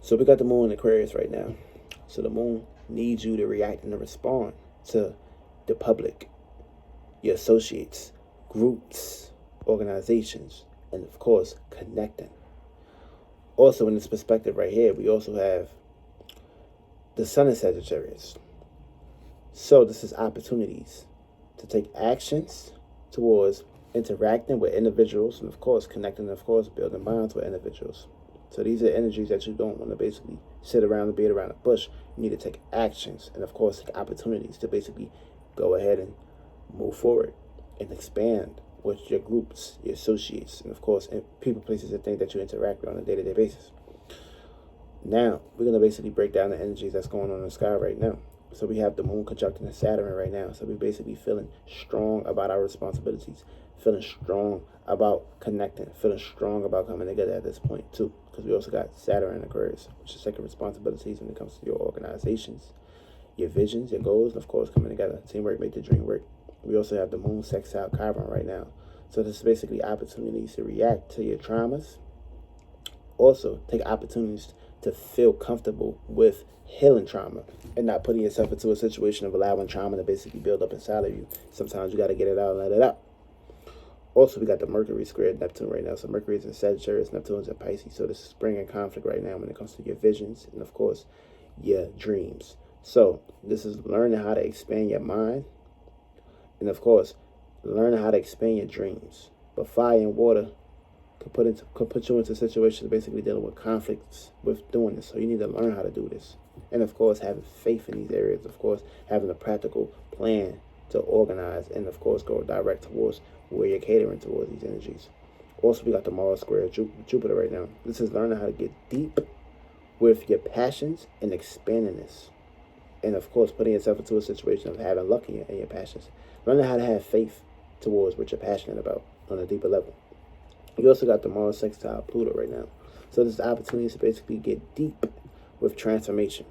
So we got the moon in Aquarius right now. So the moon needs you to react and to respond to the public, your associates, groups, organizations, and of course, connecting. Also, in this perspective right here, we also have the sun in Sagittarius. So this is opportunities to take actions towards interacting with individuals and of course connecting and of course building bonds with individuals. So these are energies that you don't want to basically sit around and beat around the bush. You need to take actions and of course take opportunities to basically go ahead and move forward and expand with your groups, your associates, and of course and people, places, and things that you interact with on a day-to-day basis. Now we're gonna basically break down the energies that's going on in the sky right now. So we have the moon conjuncting Saturn right now. So we're basically feeling strong about our responsibilities, feeling strong about connecting, feeling strong about coming together at this point too. Because we also got Saturn in Aquarius, which is taking responsibilities when it comes to your organizations, your visions, your goals, and of course coming together. Teamwork make the dream work. We also have the moon sextile Chiron right now. So this is basically opportunities to react to your traumas. Also take opportunities to feel comfortable with healing trauma and not putting yourself into a situation of allowing trauma to basically build up inside of you. Sometimes you got to get it out and let it out. Also, we got the Mercury squared Neptune right now. So Mercury is in Sagittarius, Neptune is in Pisces. So this is bringing conflict right now when it comes to your visions and, of course, your dreams. So this is learning how to expand your mind and, of course, learning how to expand your dreams. But fire and water could put you into situations basically dealing with conflicts with doing this. So you need to learn how to do this. And of course, having faith in these areas. Of course, having a practical plan to organize and of course go direct towards where you're catering towards these energies. Also, we got the Mars square Jupiter right now. This is learning how to get deep with your passions and expanding this. And of course, putting yourself into a situation of having luck in your passions. Learning how to have faith towards what you're passionate about on a deeper level. You also got the Mars sextile Pluto right now. So there's opportunities to basically get deep with transformation,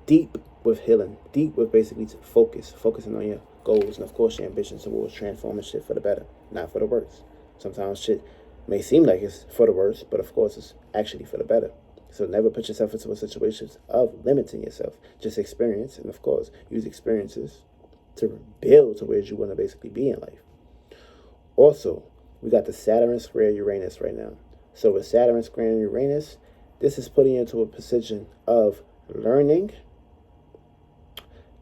deep with healing, deep with basically focusing on your goals and of course your ambitions towards transforming shit for the better, not for the worse. Sometimes shit may seem like it's for the worse, but of course it's actually for the better. So never put yourself into a situation of limiting yourself. Just experience and of course use experiences to build to where you want to basically be in life. Also, we got the Saturn square Uranus right now. So with Saturn squaring Uranus, this is putting you into a position of learning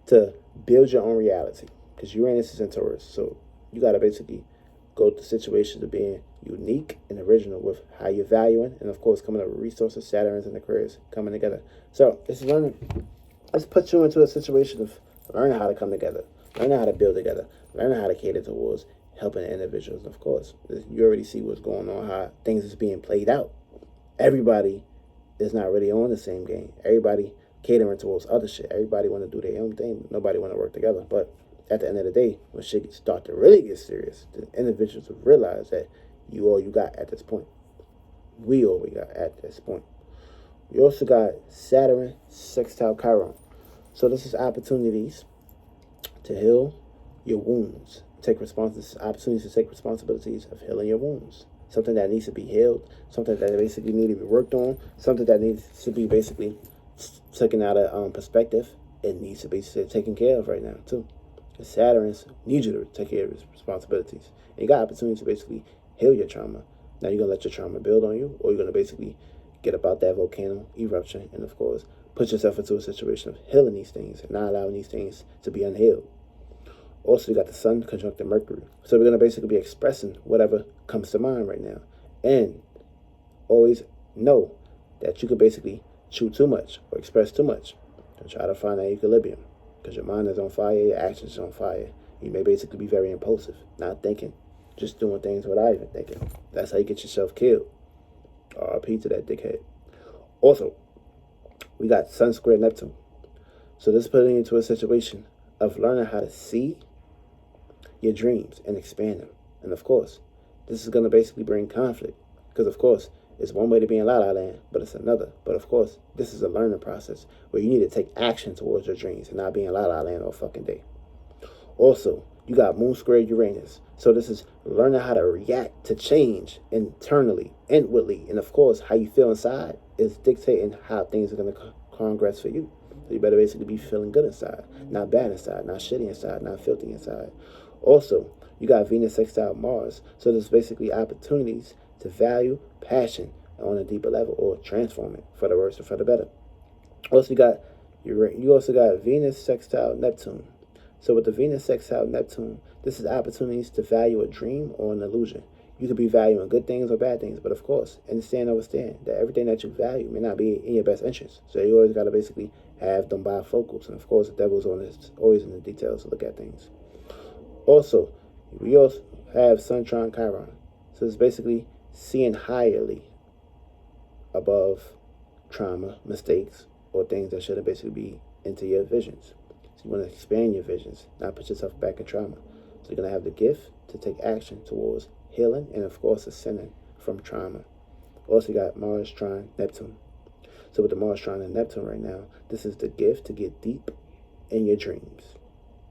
to build your own reality. Because Uranus is in Taurus. So you got to basically go to situations of being unique and original with how you're valuing. And of course, coming up with resources, Saturn's and Aquarius coming together. So this is learning. Let's put you into a situation of learning how to come together, learning how to build together, learning how to cater towards helping individuals. Of course, you already see what's going on, how things is being played out. Everybody is not really on the same game. Everybody catering towards other shit. Everybody want to do their own thing. Nobody want to work together. But at the end of the day, when shit start to really get serious, the individuals will realize that you all you got at this point. We all we got at this point. We also got Saturn sextile Chiron. So this is opportunities to heal your wounds. Opportunities to take responsibilities of healing your wounds. Something that needs to be healed, something that basically needs to be worked on, something that needs to be basically taken out of perspective. It needs to be taken care of right now too. Because Saturn needs you to take care of his responsibilities. And you got opportunities to basically heal your trauma. Now you're gonna let your trauma build on you, or you're gonna basically get about that volcano eruption and of course put yourself into a situation of healing these things and not allowing these things to be unhealed. Also, you got the sun conjuncting Mercury. So we're going to basically be expressing whatever comes to mind right now. And always know that you could basically chew too much or express too much and try to find that equilibrium. Because your mind is on fire, your actions are on fire. You may basically be very impulsive, not thinking, just doing things without even thinking. That's how you get yourself killed. RIP to that dickhead. Also, we got Sun square Neptune. So this is putting you into a situation of learning how to see your dreams and expand them. And of course, this is going to basically bring conflict because of course it's one way to be in la la land, but it's another. But of course, this is a learning process where you need to take action towards your dreams and not be in la la land all fucking day. Also, you got Moon square Uranus. So this is learning how to react to change internally, inwardly, and of course, how you feel inside is dictating how things are going to progress for you. So you better basically be feeling good inside, not bad inside, not shitty inside, not filthy inside. Also, you got Venus sextile Mars. So there's basically opportunities to value passion on a deeper level or transform it for the worse or for the better. Also, you also got Venus sextile Neptune. So with the Venus sextile Neptune, this is opportunities to value a dream or an illusion. You could be valuing good things or bad things, but of course, understand that everything that you value may not be in your best interest. So you always got to basically have them bifocals. And of course, the devil's always in the details to look at things. Also, we also have Sun trine Chiron. So it's basically seeing highly above trauma, mistakes, or things that shouldn't basically be into your visions. So you want to expand your visions, not put yourself back in trauma. So you're going to have the gift to take action towards healing and, of course, ascending from trauma. Also, you got Mars trine Neptune. So with the Mars trine and Neptune right now, this is the gift to get deep in your dreams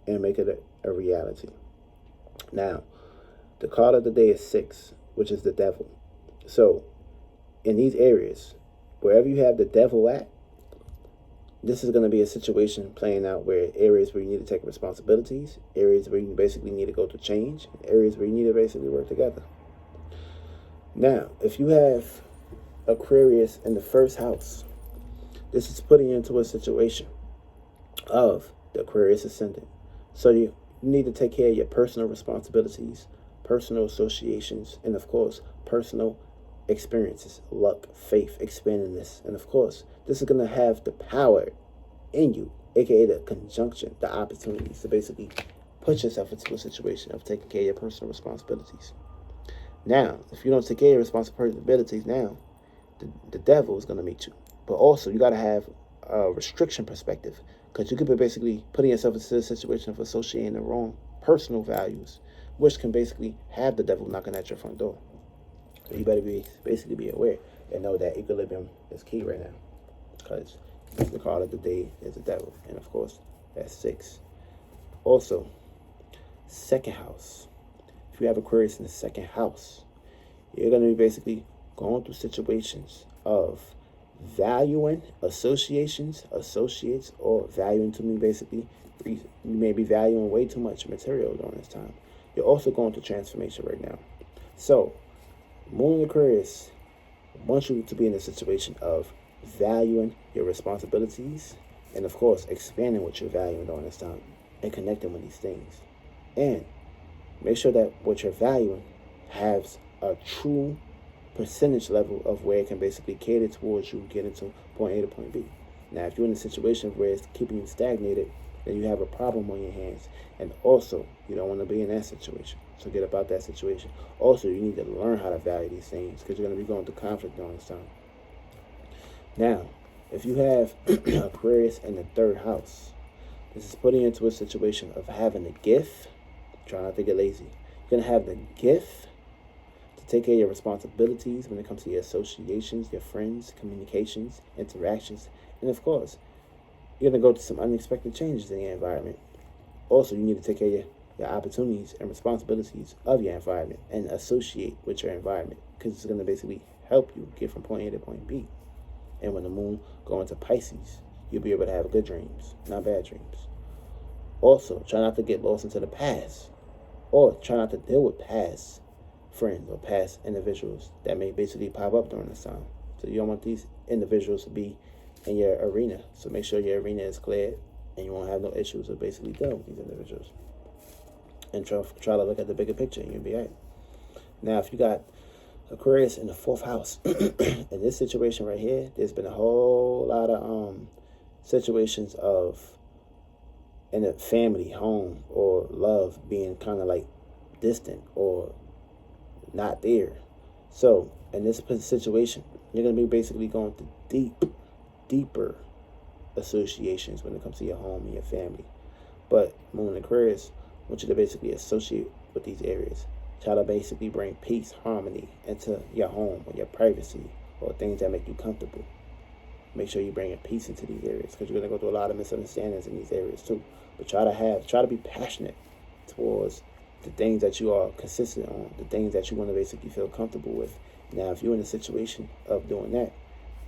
and make it a reality. Now, the card of the day is 6, which is the devil. So in these areas, wherever you have the devil at, this is going to be a situation playing out where areas where you need to take responsibilities, areas where you basically need to go to change, areas where you need to basically work together. Now, if you have Aquarius in the first house, this is putting you into a situation of the Aquarius ascendant. So you need to take care of your personal responsibilities, personal associations, and of course, personal experiences, luck, faith, expandedness. And of course, this is going to have the power in you, aka the conjunction, the opportunities to basically put yourself into a situation of taking care of your personal responsibilities. Now, if you don't take care of your responsibilities now, the devil is going to meet you. But also, you got to have a restriction perspective, because you could be basically putting yourself into a situation of associating the wrong personal values, which can basically have the devil knocking at your front door. So you better basically be aware and know that equilibrium is key right now, because the card of the day is the devil, and of course that's 6. Also, second house. If you have Aquarius in the second house, you're going to be basically going through situations of valuing associates, or valuing to me basically. You may be valuing way too much material during this time. You're also going through transformation right now. So, Moon in Aquarius wants you to be in a situation of valuing your responsibilities and, of course, expanding what you're valuing during this time and connecting with these things. And make sure that what you're valuing has a true percentage level of where it can basically cater towards you getting to point A to point B. Now, if you're in a situation where it's keeping you stagnated, then you have a problem on your hands. And also, you don't want to be in that situation. So get about that situation. Also, you need to learn how to value these things, because you're going to be going through conflict during this time. Now, if you have Aquarius in the third house, this is putting you into a situation of having the gift. Try not to get lazy. You're going to have the gift to take care of your responsibilities when it comes to your associations, your friends, communications, interactions, and of course, you're going to go through some unexpected changes in your environment. Also, you need to take care of your opportunities and responsibilities of your environment and associate with your environment, because it's going to basically help you get from point A to point B. And when the moon goes into Pisces, you'll be able to have good dreams, not bad dreams. Also, try not to get lost into the past, or try not to deal with past friends or past individuals that may basically pop up during this time. So you don't want these individuals to be in your arena. So make sure your arena is cleared and you won't have no issues with basically dealing with these individuals. And try to look at the bigger picture and you'll be all right. Now, if you got Aquarius in the 4th house, in this situation right here, there's been a whole lot of situations of in a family, home, or love being kind of like distant or not there. So in this situation, you're going to be basically going through deeper associations when it comes to your home and your family. But Moon Aquarius wants you to basically associate with these areas. Try to basically bring peace, harmony into your home or your privacy or things that make you comfortable. Make sure you bring a peace into these areas, because you're going to go through a lot of misunderstandings in these areas too. But try to be passionate towards the things that you are consistent on, the things that you want to basically feel comfortable with. Now, if you're in a situation of doing that,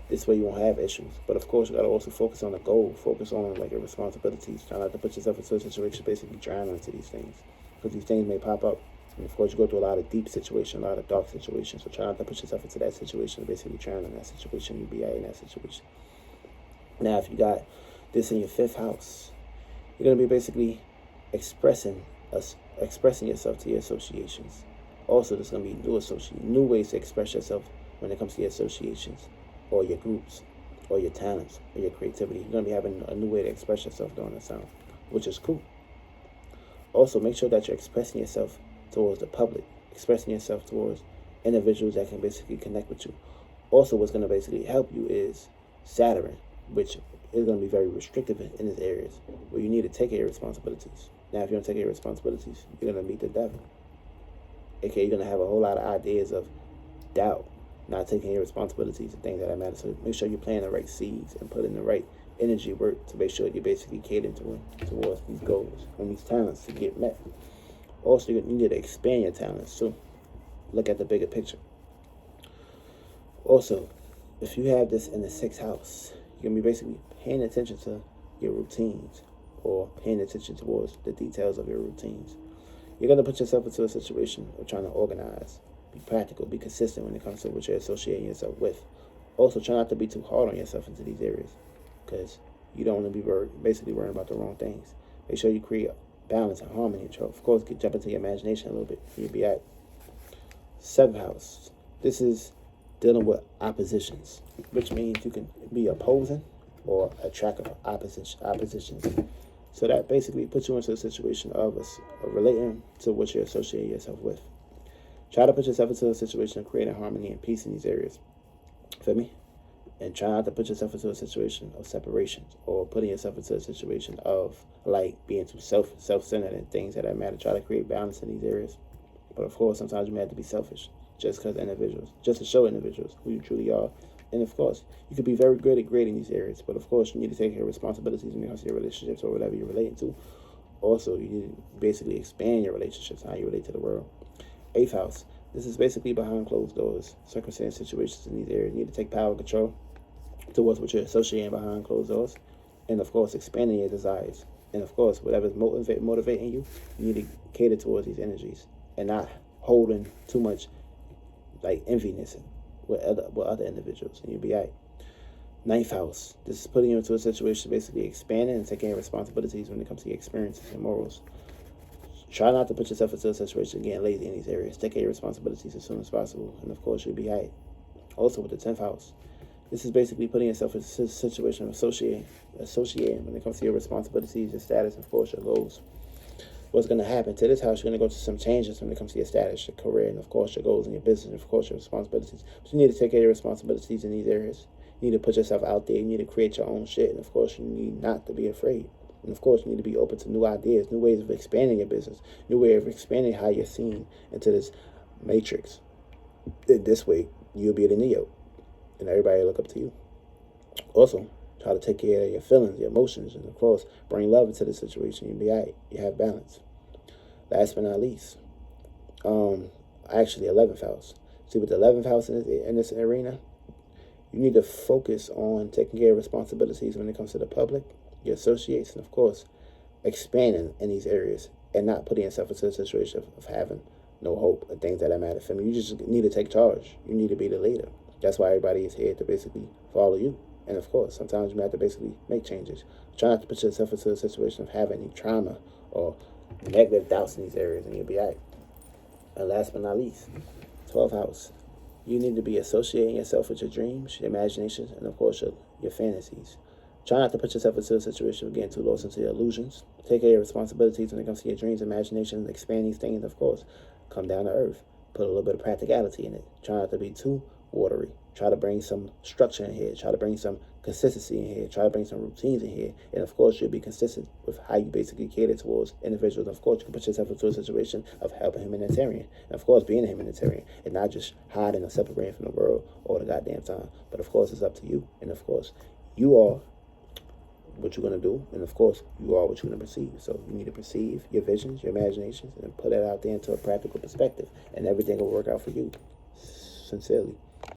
this way you won't have issues. But of course, you got to also focus on the goal, focus on like your responsibilities. Try not to put yourself into a situation basically drowning into these things, because these things may pop up. And of course, you go through a lot of deep situations, a lot of dark situations. So try not to put yourself into that situation, basically drown in that situation. You'll be out in that situation. Now, if you got this in your 5th house, you're going to be basically expressing yourself to your associations. Also, there's going to be new ways to express yourself when it comes to your associations, or your groups, or your talents, or your creativity. You're going to be having a new way to express yourself during this time, which is cool. Also, make sure that you're expressing yourself towards the public, expressing yourself towards individuals that can basically connect with you. Also, what's going to basically help you is Saturn, which is going to be very restrictive in these areas where you need to take care of responsibilities. Now, if you don't take care of responsibilities, you're going to meet the devil. Okay, you're going to have a whole lot of ideas of doubt, not taking your responsibilities and things that matter. So make sure you're planting the right seeds and put in the right energy work to make sure you're basically catering towards these goals and these talents to get met. Also, you need to expand your talents. So look at the bigger picture. Also, if you have this in the 6th house, you're going to be basically paying attention to your routines, or paying attention towards the details of your routines. You're going to put yourself into a situation of trying to organize, be practical, be consistent when it comes to what you're associating yourself with. Also, try not to be too hard on yourself into these areas, because you don't want to be basically worrying about the wrong things. Make sure you create balance and harmony. Of course, jump into your imagination a little bit. You'll be at 7th house. This is dealing with oppositions, which means you can be opposing or attracting oppositions. So that basically puts you into a situation of relating to what you're associating yourself with. Try to put yourself into a situation of creating harmony and peace in these areas. Feel me? And try not to put yourself into a situation of separation, or putting yourself into a situation of like being too self-centered and things that matter. Try to create balance in these areas. But of course, sometimes you may have to be selfish just because individuals, just to show individuals who you truly are. And of course, you could be very good at grading these areas, but of course, you need to take your responsibilities when it comes to your relationships or whatever you're relating to. Also, you need to basically expand your relationships, how you relate to the world. 8th house. This is basically behind closed doors, circumstance, situations in these areas. You need to take power and control towards what you're associating behind closed doors. And of course, expanding your desires. And of course, whatever's motivating you, you need to cater towards these energies and not holding too much like enviness with other individuals, and you'll be all right. 9th house. This is putting you into a situation basically expanding and taking responsibilities when it comes to your experiences and morals. Try not to put yourself into a situation getting lazy in these areas. Take care of your responsibilities as soon as possible, and of course, you'll be all right. Also, with the 10th house, this is basically putting yourself in a situation of associating when it comes to your responsibilities, your status, and of course, your goals. What's going to happen to this house, you're going to go through some changes when it comes to your status, your career, and of course your goals and your business, and of course your responsibilities. But you need to take care of your responsibilities in these areas. You need to put yourself out there. You need to create your own shit. And of course, you need not to be afraid. And of course, you need to be open to new ideas, new ways of expanding your business, new way of expanding how you're seen into this matrix. In this way, you'll be the Neo, and everybody will look up to you. Also, try to take care of your feelings, your emotions, and of course, bring love into the situation. You'll be all right. You have balance. Last but not least, actually 11th house. See, with the 11th house in this arena, you need to focus on taking care of responsibilities when it comes to the public, your associates, and of course, expanding in these areas and not putting yourself into a situation of having no hope and things that matter. For me, you just need to take charge. You need to be the leader. That's why everybody is here to basically follow you. And of course, sometimes you have to basically make changes. Try not to put yourself into a situation of having any trauma or negative doubts in these areas, and you'll be all right. And last but not least, 12th house. You need to be associating yourself with your dreams, your imaginations, and of course, your fantasies. Try not to put yourself into a situation of getting too lost into your illusions. Take care of your responsibilities when it comes to your dreams, imaginations, expand these things, and of course, come down to earth. Put a little bit of practicality in it. Try not to be too watery. Try to bring some structure in here. Try to bring some consistency in here. Try to bring some routines in here. And of course, you'll be consistent with how you basically cater towards individuals. Of course, you can put yourself into a situation of helping humanitarian. And of course, being a humanitarian and not just hiding or separating from the world all the goddamn time. But of course, it's up to you. And of course, you are what you're going to do, and of course, you are what you're going to perceive. So you need to perceive your visions, your imaginations, and put it out there into a practical perspective, and everything will work out for you. Sincerely.